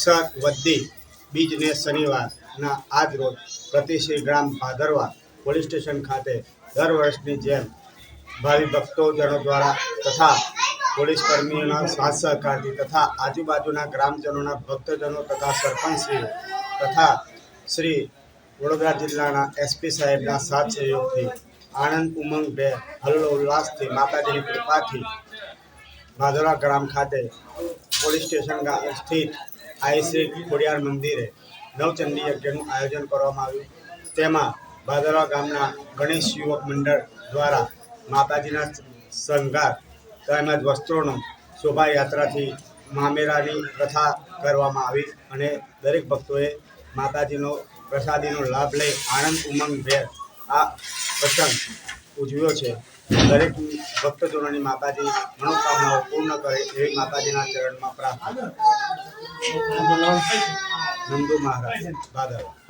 અક્ષર વદ્દી બીજને શનિવારના આજ રોજ પ્રતિશ્રી ગ્રામ ભાદરવા પોલીસ સ્ટેશન ખાતે દર વર્ષની જેમ ભાવિ ભક્તોજનો દ્વારા તથા પોલીસ કર્મીઓના સાથ સહકારથી તથા આજુબાજુના ગ્રામજનોના ભક્તજનો તથા સરપંચશ્રીઓ તથા શ્રી વડોદરા જિલ્લાના એસપી સાહેબના સાથ સહયોગથી આનંદ ઉમંગભેર હલ્લો ઉલ્લાસથી માતાજીની કૃપાથી ભાદરવા ગ્રામ ખાતે પોલીસ સ્ટેશન સ્થિત આઈશ્રી ખોડિયાર મંદિરે નવચંડી યજ્ઞનું આયોજન કરવામાં આવ્યું। તેમાં ભાદરવા ગામના ગણેશ યુવક મંડળ દ્વારા માતાજીના શણગાર તેમજ વસ્ત્રોનો શોભાયાત્રાથી મામેરાની પ્રથા કરવામાં આવી અને દરેક ભક્તોએ માતાજીનો પ્રસાદીનો લાભ લઈ આનંદ ઉમંગભેર આ પ્રસંગ ઉજવ્યો છે। દરેક ભક્તજનોની માતાજી મનોકામનાઓ પૂર્ણ કરે એવી માતાજીના ચરણમાં પ્રાર્થના। નંદુ મહારાજ ભાદરવા।